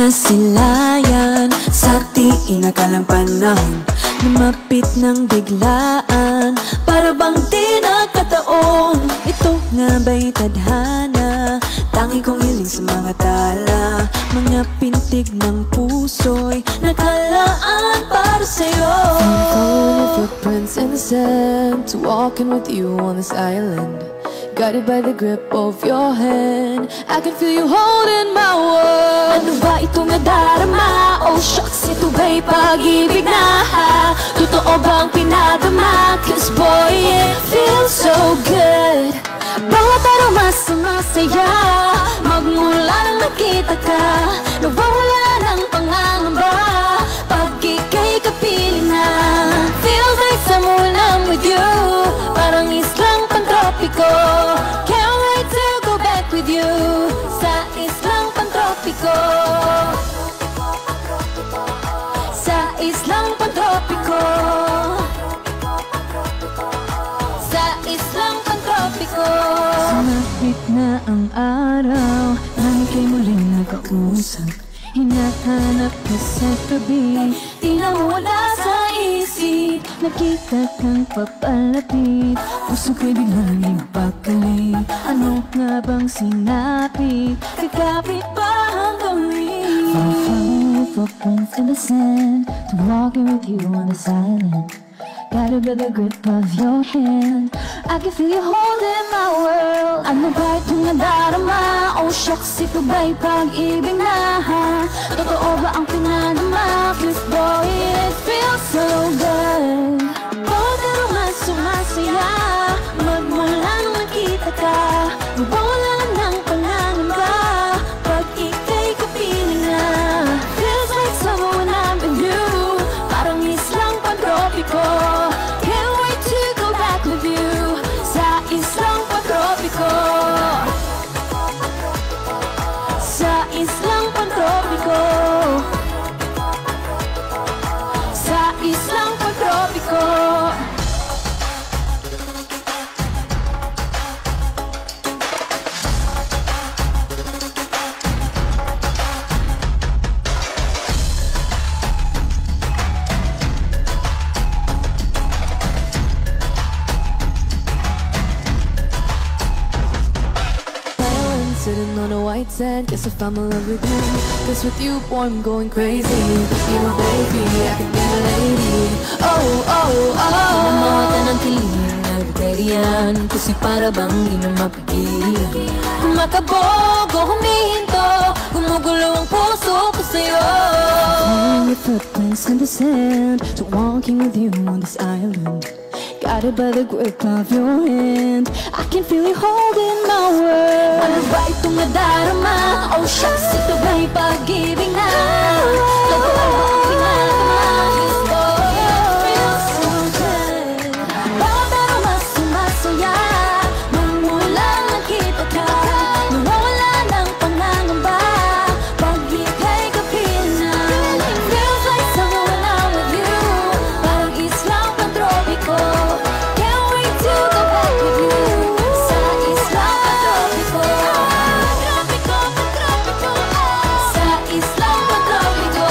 Sinasilayan sa inakalang panahon, lumapit ng biglaan, para bang di nagkataon. Ito nga ba'y tadhana, tangi kong hiling sa mga tala, mga pintig ng puso'y nakalaan para sa'yo. Following your footprints in the sand, to walking with you on this island, guided by the grip of your hand. I can feel you holding my world. Ano ba itong nadarama? Oh shucks, ito ba'y pag-ibig na? Totoo bang pinadama? Cause boy, it feels so good. Bawat araw mas sumasaya, magmula nang nakita ka, nawawala ng pangangamba pag ika'y kapiling na. Feels like someone I'm with you, parang islang pantropiko. Can't wait to go back with you sa islang pantropiko. Sa islang pantropiko. Sa islang pantropiko. Sumapit na ang araw, namin kay muling nag-uusap. Hinahanap ka sa tabi, Di na wala sa isip. nakita kang papalapit, puso ko'y biglang ipakali. Ano nga bang sinapit, kakapit pa hanggang rin? Follow footprints in the sand, to walking with you on this island, guided by the grip of your hand. I can feel you holding my world. Ano ba itong nadarama? Oh shucks, ito ba'y pag-ibig na? Totoo ba ang pinadama? Cause boy, it feels so good. Bawat araw mas sumasaya, magmula nung nakita ka, nawawala ng pangangamba pag ika'y kapiling na. Feels like someone I'm with you, parang islang pantropiko. Can't wait to go back with you sa islang pantropiko. Sa islang pantropiko. Sa islang pantropiko. Sitting on a white sand, guess if I'm in love with you, cause with you, boy, I'm going crazy. Be my baby, I can be a lady. Oh, oh, oh. Namawa ka ng kiling, nag-ready yan, kasi para bang di na mapigil. Makabogo, humihinto, gumugulo ang puso ko sa'yo. Following your footprints in the sand, to walking with you on this island, guided by the grip of your hand. I can feel you holding my world. Ano ba itong nadarama? Oh shucks, ito ba'y pag-ibig na? Totoo ba ang pinadama? Cause boy, it feels so good. Bawat araw mas sumasaya, magmula nakita ka, nawawala ng pangangamba pag ika'y kapiling na. Feels like someone I'm with you, parang islang pantropiko. Can't wait to go back with you sa islang pantropiko. Pantropiko, pantropiko. Sa islang pantropiko.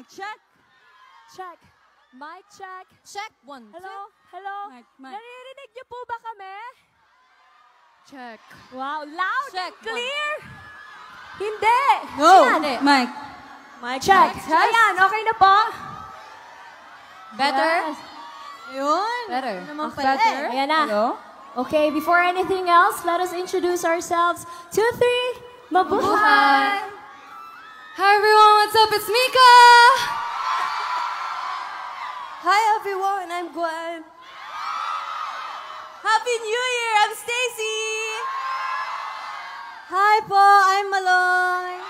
check. Check. Mic check. Check. 1, 2. Hello? Hello? Mic. Naririnig niyo po ba kami? Check. Wow, loud Check. and clear! Hindi! No! Yan. Mic. Mic check. Ayan, okay na po? Better? Yes. Yun. Better. Naman pala. Better? Ayan na. Hello? Okay, before anything else, let us introduce ourselves. 2, 3, mabuhay! Hi everyone, what's up? It's Mika! Hi everyone, I'm Gwen. Happy New Year! I'm Stacy. Hi po, I'm Maloy.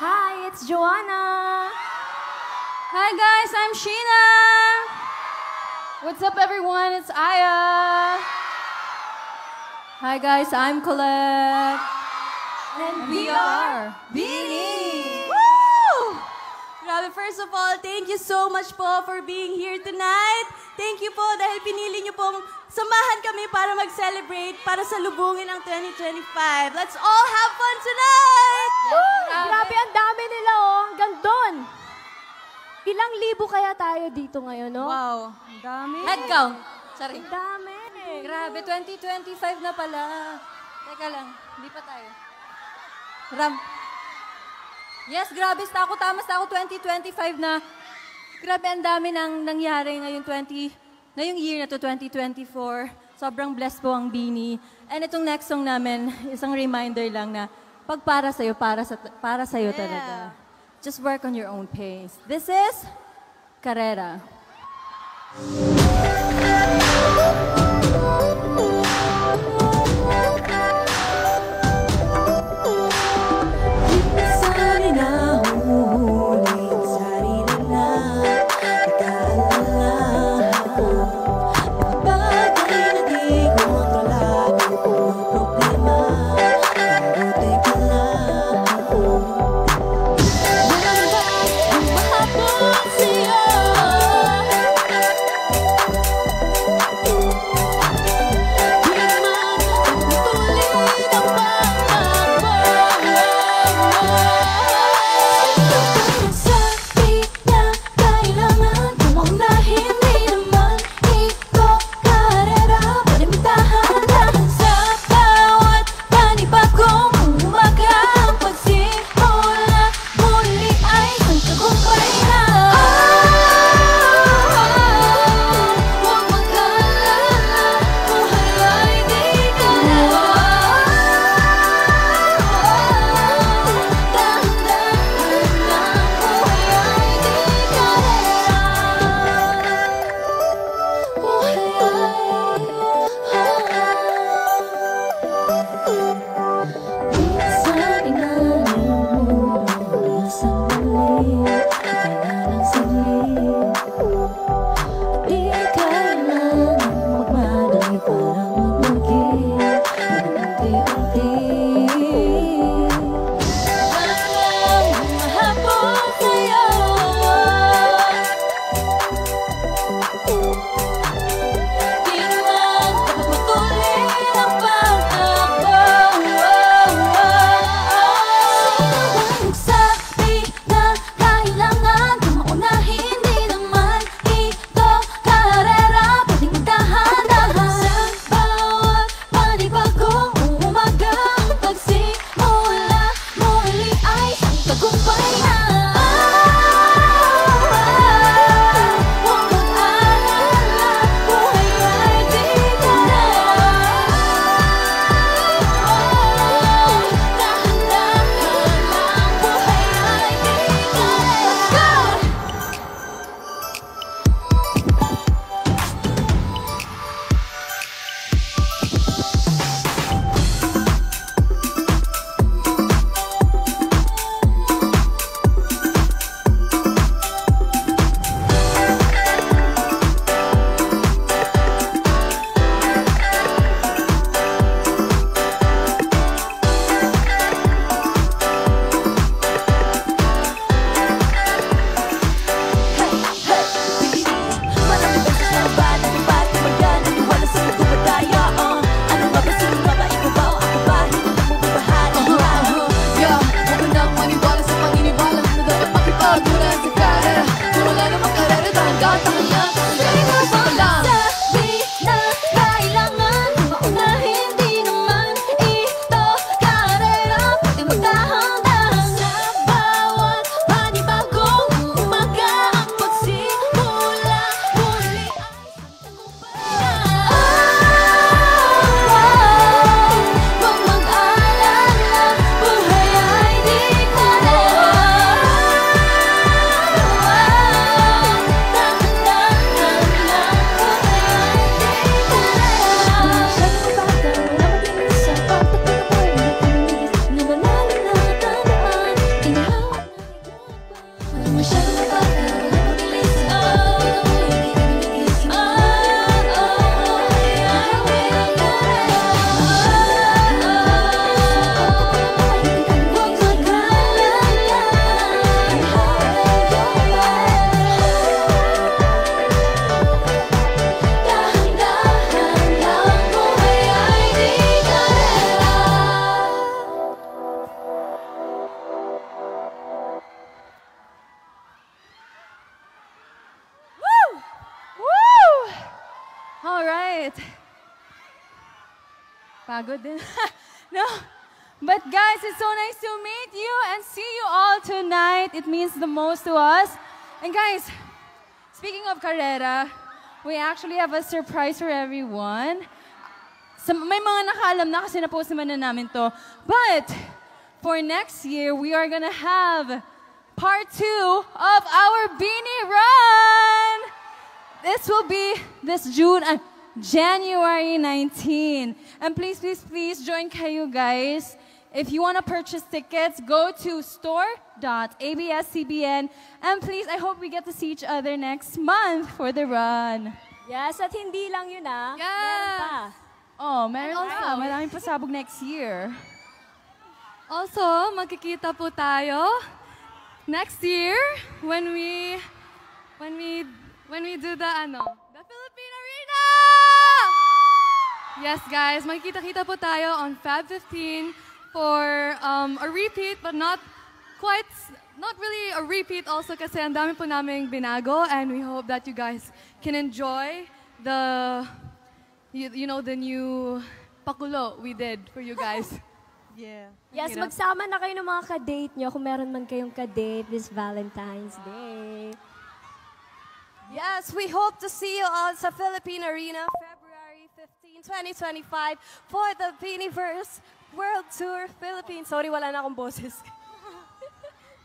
Hi, it's Joanna. Hi guys, I'm Sheena. What's up everyone? It's Aya. Hi guys, I'm Colette. And We are Beanie! Woo! Grabe, first of all, thank you so much po for being here tonight. Thank you po dahil pinili niyo pong samahan kami para mag-celebrate, para salubungin ang 2025. Let's all have fun tonight! Grabe, ang dami nila oh. Hanggang doon. Ilang libo kaya tayo dito ngayon, no? Wow, ang dami. Head count. Sorry. Ang dami. Grabe, 2025 na pala. Teka lang, hindi pa tayo. Ram. Yes, grabe, tama sa ako 2025 na. Grabe, ang dami nang nangyari ngayong year na to, 2024. Sobrang blessed po ang Beanie. And itong next song namin, isang reminder lang na pag para sa'yo talaga. Just work on your own pace. This is Carrera. Sari na huli ang sarili na nakaalala ako. Mga bagay na di kontrolado, mga problema, pero teka lang ako. Mahabot siya. right. Pagod din. No. But guys, it's so nice to meet you and see you all tonight. It means the most to us. And guys, speaking of Carrera, we actually have a surprise for everyone. May mga nakaalam na kasi na-post naman na namin to. But for next year, we are gonna have part 2 of our Beanie Run. This will be this January 19. And please, please, please join kayo guys. If you want to purchase tickets, go to store.abscbn. And please, I hope we get to see each other next month for the run. Yes, at hindi lang yun ah. Yeah. Meron pa. Oh, meron pa. Maraming pasabog next year. Also, magkikita po tayo next year when we do the Philippine Arena. Yes, guys, magkikita-kita po tayo on Feb 15 for a repeat, but not really a repeat also kasi ang dami po naming binago, and we hope that you guys can enjoy the the new pakulo we did for you guys. Yeah. Yes, magsama na kayo ng mga ka-date nyo kung meron man kayong ka-date this Valentine's Day. Yes, we hope to see you all sa Philippine Arena February 15, 2025 for the Beanieverse World Tour Philippines. Sorry, wala na akong boses.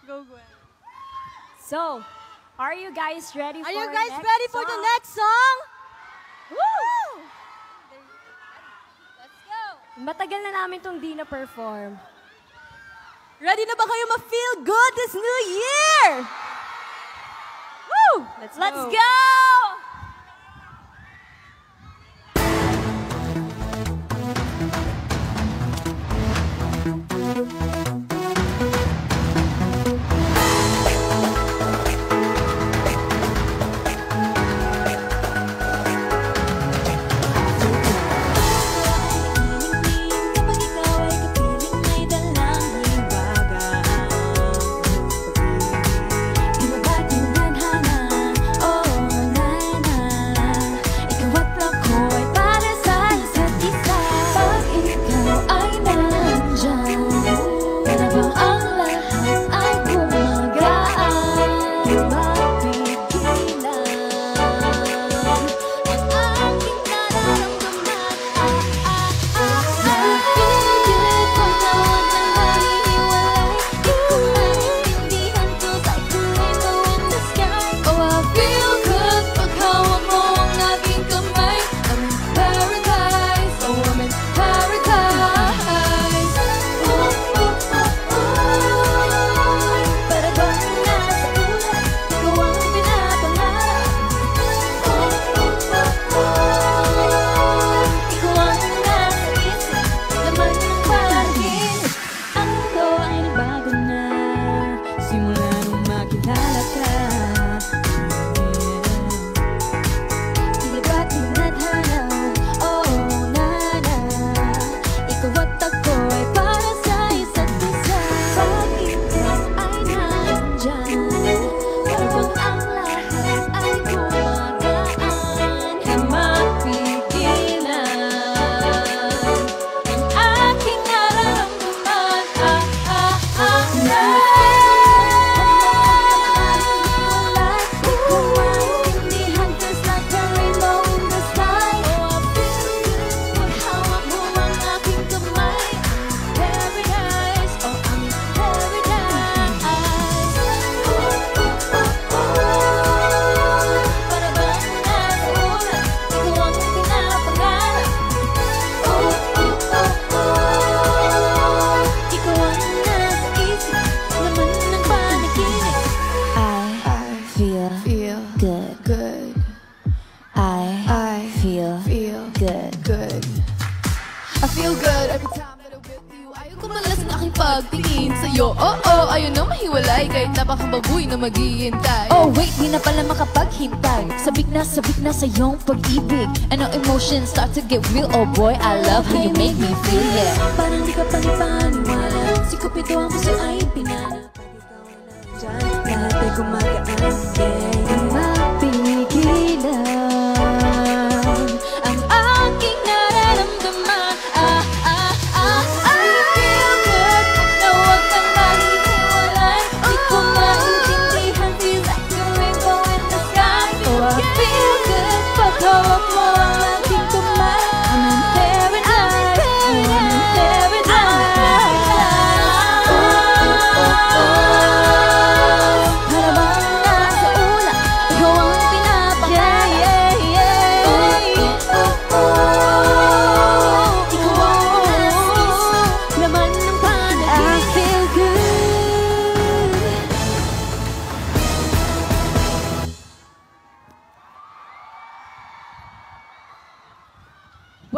Go, Gwen. So, are you guys ready for Are you our guys next ready for the song? next song? Woo! Let's go! Matagal na namin itong di na-perform. Ready na ba kayo ma-feel good this new year? Woo! Let's go! Kapag ikaw ay kapiling, may dalang hiwaga ang pag-ibig. Di ba ba't yung nanhana? Oh, nana. Ikaw at ako ay para sa isa't isa. Pag ikaw ay nandyan, para bang ang lahat ay gumagaan? Mapigilan ang aking nararamdaman. I feel good pag tawag ng mahihiwalay. Di ko maintindihan 'cause I could rainbow in the sky. Oh, I feel good pag hawak mo ang aking kamay. I'm in paradise, oh I'm in paradise. Para bang nasa ulat, ikaw ang pinapangarap. Ikaw ang nasa isip, laman ng panaginip. Ang ikaw ay nabago na, simula nung makilala ka. Di ba't tinadhana? Oh, nana. Ikaw at ako ay para sa isa't isa. Pag ikaw ay nandyan, para bang ang lahat ay gumagaan. Di mapigilan ang aking nararamdaman. Di ko maintindihan 'cause like a rainbow in the sky. Oh, I feel good pag hawak mo ang aking kamay. Paradise, oh I'm in paradise. Para bang nasa ulat, ikaw ang pinapangarap. Ikaw ang nasa isip, laman ng panaginip. I feel good. I feel good. I feel good every time that I'm with you. Ayaw ko malas ang aking pagtingin sa'yo. Ayaw na mahiwalay kahit napakababoy na maghihintay. Oh wait, di na pala makapaghintay. Sabik na sa iyong pag-ibig. And our emotions start to get real. Oh boy, I love how you make me feel, yeah. Parang di ka panipaniwala. Si Cupido ang puso ay pinana. Pag ikaw ay nandyan, lahat ay gumagaan. Yeah, mapigilan ang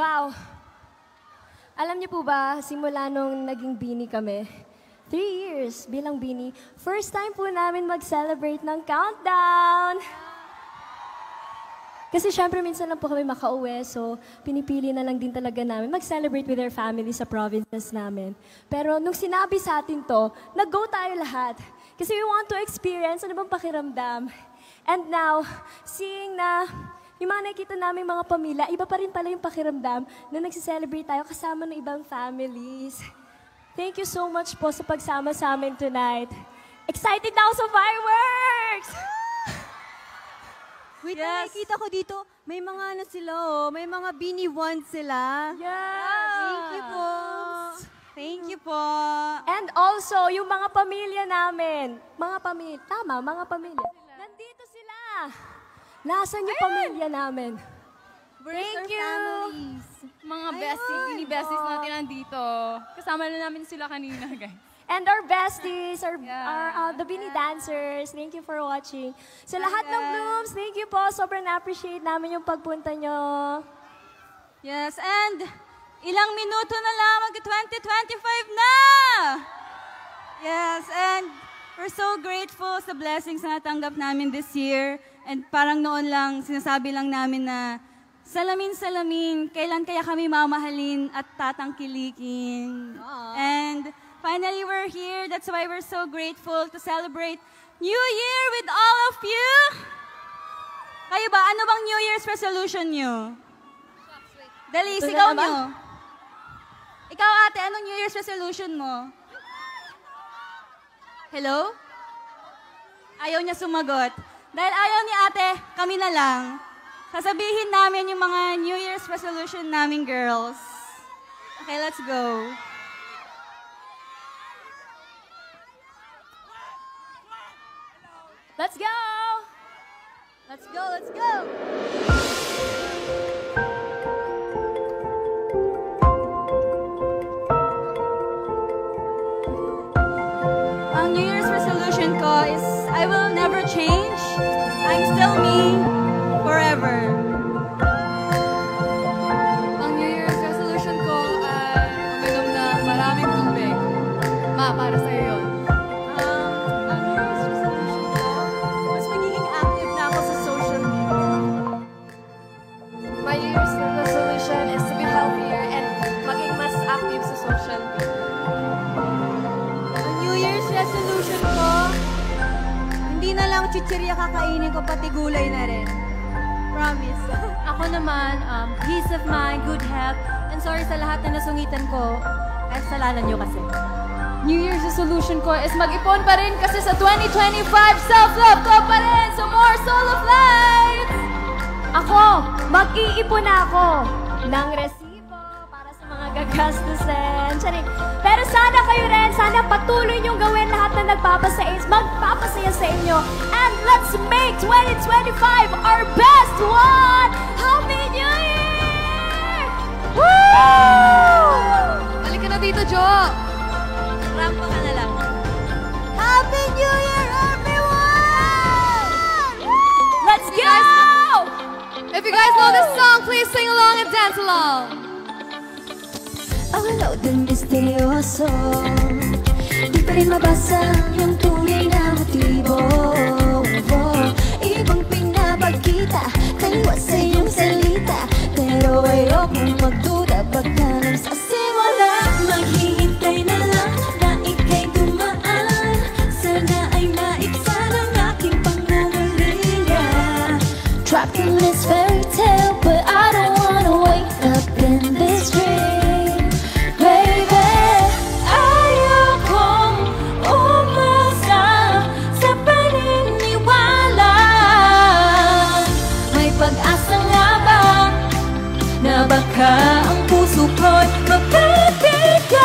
Wow! Alam niyo po ba, simula nung naging Bini kami, 3 years bilang Bini, first time po namin mag-celebrate ng countdown! Kasi syempre minsan lang po kami makauwi, so pinipili na lang din talaga namin mag-celebrate with our family sa provinces namin. Pero nung sinabi sa atin to, nag-go tayo lahat. Kasi we want to experience ano bang pakiramdam. And now, seeing na yung mga nakikita namin mga pamilya, iba pa rin pala yung pakiramdam na nagsiselebrate tayo kasama ng ibang families. Thank you so much po sa pagsama sa amin tonight. Excited na ako sa fireworks! Wait, nakikita ko dito, may mga ano sila oh, may mga Bini wands sila. Yes! Thank you po. Thank you po. And also, yung mga pamilya namin, mga pamilya, nandito sila. Nasaan yung pamilya namin? Thank you. Families. Mga besties, Bini-besties natin nandito. Kasama na namin sila kanina, guys. And our besties, our the Bini dancers, thank you for watching. Sa lahat ng Blooms, thank you po. Sobrang na-appreciate namin yung pagpunta nyo. Yes, and ilang minuto na lang, mag-2025 na! Yes, and we're so grateful sa blessings na natanggap namin this year. And parang noon lang, sinasabi lang namin na salamin, kailan kaya kami mamahalin at tatangkilikin. And finally, we're here. That's why we're so grateful to celebrate New Year with all of you. Kayo ba? Ano bang New Year's resolution nyo? Dali, sigaw nyo. Ikaw ate, anong New Year's resolution mo? Hello? Ayaw niya sumagot. Dahil ayaw ni ate, kami na lang. Sasabihin namin yung mga New Year's resolution namin, girls. Okay, let's go. Let's go! Let's go, let's go! Ang New Year's resolution ko is I will never change. I'm still me forever. Ang New Year's resolution ko ay uminom na maraming tubig. Para sa'yo yun. Ang New Year's resolution ko, mas magiging active na ako sa social media. My New Year's resolution is to be healthier and maging mas active sa social media. Ang New Year's resolution ko, hindi na lang chichirya kakainin ko, pati gulay na rin. Promise. Ako naman, peace of mind, good health, and sorry sa lahat na nasungitan ko. Kasalanan nyo kasi. New Year's resolution ko is mag-ipon pa rin kasi sa 2025, self-love ko pa rin! So more Soul of Lights! Ako, mag-iipon ako ng resibo para sa mga gagastusin. Charing. Pero sana kayo rin, sana patuloy niyong gawin lahat na magpapasaya sa inyo. And let's make 2025 our best one! Happy New Year! Woo! Balik ka na dito, Jo! Rampa ka na lang. Happy New Year, everyone! Let's go! If you guys know this song, please sing along and dance along. Ang alaw din misteryoso, di pa rin mabasa yung tunay na motibo. Ibang pinapagkita, kaliwa sa iyong salita, pero ayokong magduda baka nang sa simula. Maghihintay na lang na ika'y dumaan, sana ay maiksa ng aking pangungulinya. Trapped in this fairy tale, but I don't wanna wake up in this dream. Baby, ayokong umasa sa paniniwala. May pag-asa nga ba na baka ang puso ko'y magkatigan?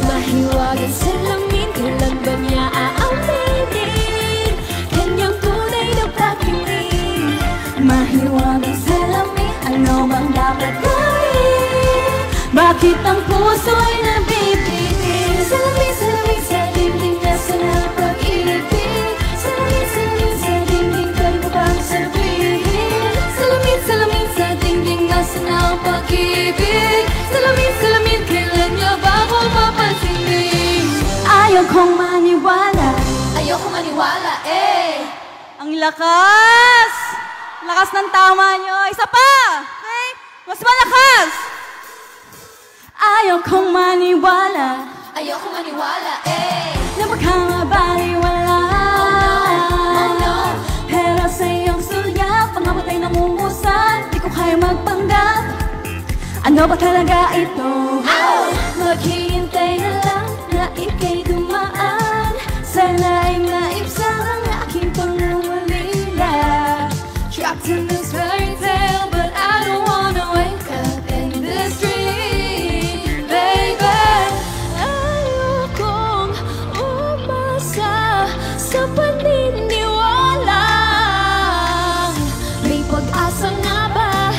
Mahiwagang salamin, kailan ba niya aaminin? Kanyang tunay na pag-ibig. Mahiwagang salamin, ano bang dapat gawin? Bakit ang puso'y nabibigil? Salamin, salamin sa dingding na sana pag-ibig. Salamin, salamin sa dingding, pwede mo bang sabihin? Salamin, salamin sa dingding na sana Ayokong maniwala. Ayoko maniwala, eh. Ang lakas! Lakas ng tama nyo. Isa pa! Okay? Mas malakas! Ayokong maniwala. Ayoko maniwala, eh. Na magkakabaliwala. Oh no. Pero sa iyong sulyap, pangamatay ng umusan, di ko kaya magpanggap. Ano ba talaga ito? Maghihintay na lang na ika'y dumaan. Sana ay maibsan ang aking pangungulila. Trapped in this fairy tale, but I don't wanna wake up in this dream, baby. Ayokong umasa sa paniniwala. May pag-asa nga ba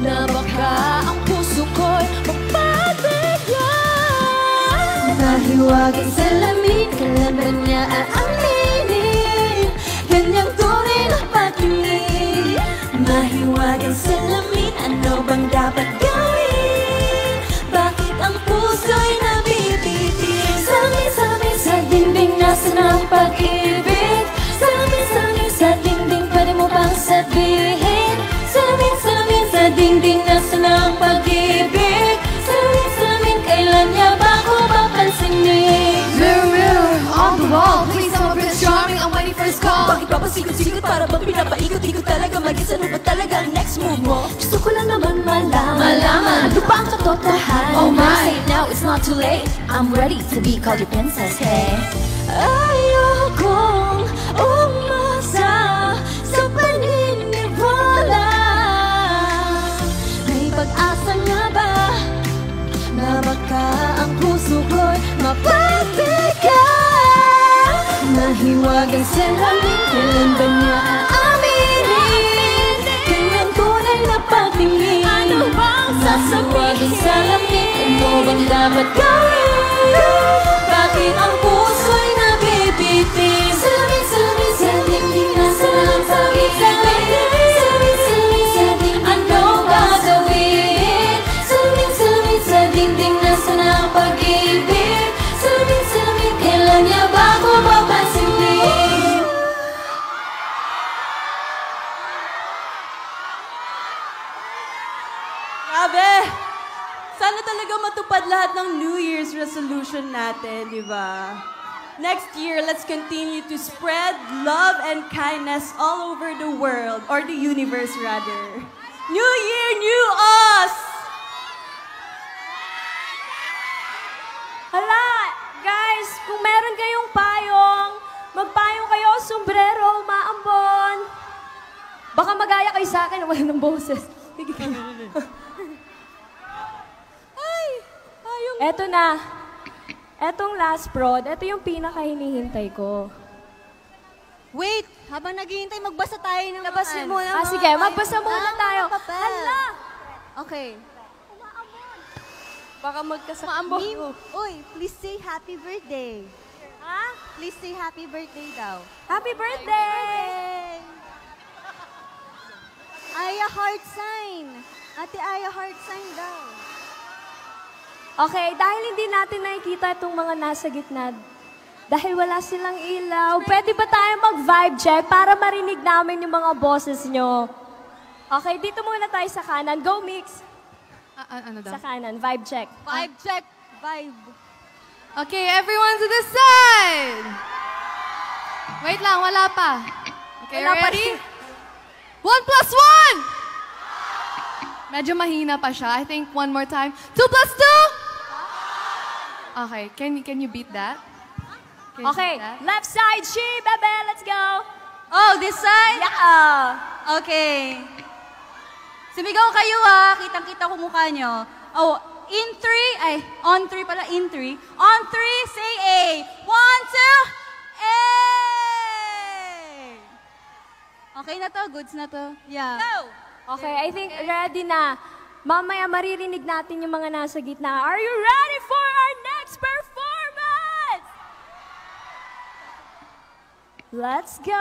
na baka ang puso ko'y mapagbigyan? Mahiwagang salamin, kailan ba niya aaminin? Ganyang tunay na patingin. Mahiwagang salamin, ano bang dapat gawin? Bakit ang puso'y nabibitin? Sabi sa dingding, nasa ng pag-ibig? Sabi sa dingding, pwede mo bang sabihin? Sabi sa dingding, nasa ng pag-ibig? Sabi kailan niya ba ako papansinin? Mirror, mirror on the wall, please tell me Prince Charming, I'm waiting for his call. Bakit pa pasikot-sikot para bang pinapaikot-ikot talaga? Mag-isa ano ba talaga ang next move mo? Gusto ko lang naman malaman ano ba ang katotohanan? Oh my. Say it now, it's not too late. I'm ready to be called your princess, hey. Ayokong umasa sa paniniwala. May pag-asa nga ba na baka ang puso ko'y mapapigyan? Mahiwagang salamin, kailan ba niya aaminin? Ganyan tunay na patingin. Ano bang sasabihin? Mahiwagang salamin, ano bang dapat gawin? Bakit ang puso'y nabibitin? Salamin sa dingding, nasa ng pag-ibig. Salamin, ano gagawin? Salamin sa dingding, nasa ng pag-ibig. Salamin, kailan niya ba ako papansinin? Grabe! Sana talaga matupad lahat ng New Year's resolution natin, di ba? Next year, let's continue to spread love and kindness all over the world, or the universe rather. New Year, new us! Hala, guys, kung meron kayong payong, magpayong kayo, sombrero, maambon. Baka magaya kayo sa akin, wala ng boses. Eto na. Etong last prod, eto yung pinaka-hinihintay ko. Wait, habang naghihintay, magbasa tayo ng Labasin muna. Sige, magbasa muna tayo. Hala! Okay. Baka magkasama. Uy, please say happy birthday. Ha? Please say happy birthday daw. Happy birthday! Aya heart sign. Ate Aya heart sign daw. Okay, dahil hindi natin nakikita itong mga nasa gitna, dahil wala silang ilaw, pwede ba tayo mag-vibe check para marinig namin yung mga boses nyo? Okay, dito muna tayo sa kanan. Go, Mix! Ano daw? Sa kanan, vibe check. Vibe check. Vibe. Okay, everyone to the side! Wait lang, wala pa. Okay, Wala pa ready? rin. 1+1! Medyo mahina pa siya. I think one more time. 2+2! Okay, can you beat that? Can you Okay, beat that? left side, she, bebe, let's go! Oh, this side? Yeah! Okay. Sumigaw kayo ah. Kitang-kita ko mukha nyo. Oh, in 3, on 3 pala, in 3. On 3, say A. 1, 2, A! Okay na to? Goods na to? Yeah. Go! Okay, I think ready na. Mamaya maririnig natin yung mga nasa gitna. Are you ready for our next performance? Let's go!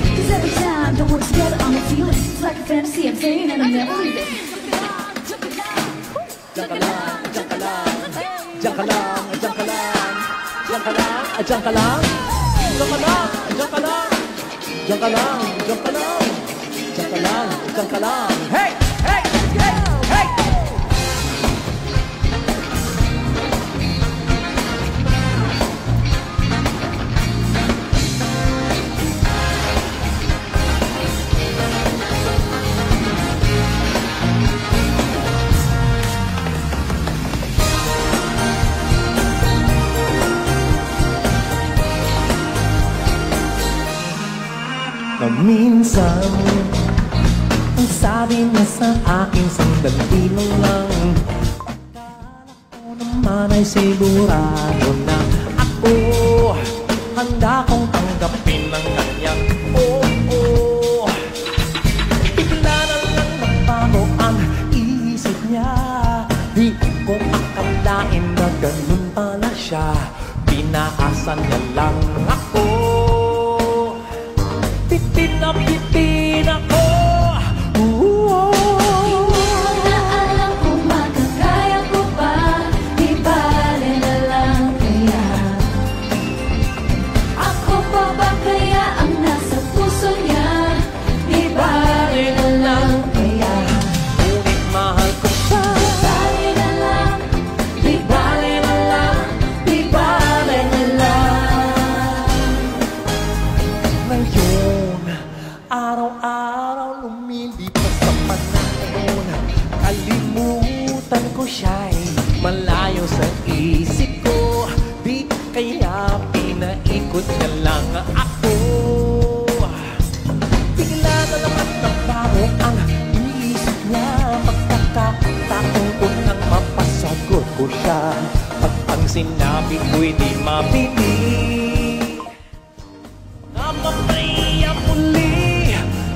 Cause every time that we're together I'm a feeling it's like a fantasy I'm saying and I'm never leaving. Diyan ka lang, diyan ka lang. Diyan ka lang, diyan ka lang. Diyan ka lang, diyan ka lang. Diyan ka lang, diyan ka lang. Diyan ka lang, diyan ka lang. Diyan ka lang, diyan ka lang. Hey! Hey! Hey! Hey! Na minsan ang sabi niya sa akin sandali lang akala ko naman ay sigurado na ako handa kong tanggapin ang kanyang oo. Bigla na lang nagbago ang isip niya, di ko akalain na ganun pala siya. Pinaasan niya lang ako, pitin na pitin ako. Na alam kung makakaya ko ba, di bale na lang kaya. Ako pa ba kaya ang nasa puso niya, di bale na lang kaya. Ngunit mahal ko siya, Di bale na lang, di bale na lang, di bale na lang. ngayon araw-araw lumilipas sa panahon. Kalimutan ko siya'y malayo sa isip ko, di kaya pinaikot niya lang ako. Bigla na naman nagbago ang isip niya, pagkakataon ko nang mapasagot ko siya. Pag ang sinabi ko'y di mapili, namamaya muli.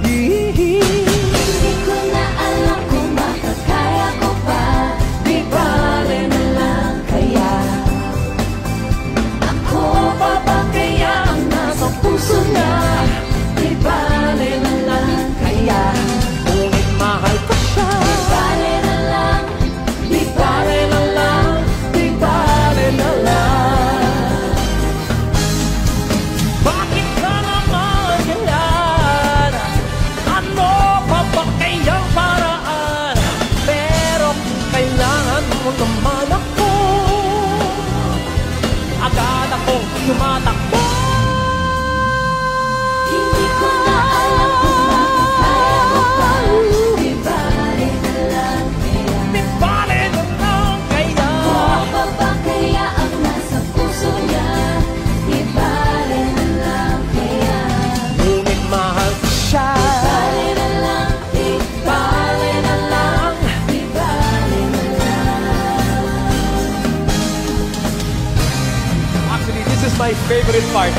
Hindi ko na alam kung makakaya ko ba, di bale na lang kaya. Ako pa ba kaya ang nasa puso niya, di bale na lang kaya. Ngunit mahal ko siya, Di bale na lang, di bale na lang, di bale na lang. Bakit ka naman ganyan? Ano pa ba kayang paraan? Pero kung kailangan mo naman ako, agad akong tumatakbo. Hindi ko na alam kung makakaya ko ba, di bale na lang kaya. Di bale na lang kaya. Ako pa ba kaya ang nasa puso niya, di bale na lang kaya. Ngunit mahal ko siya, Bale na lang, di bale na lang, di bale na lang. actually, this is my favorite part.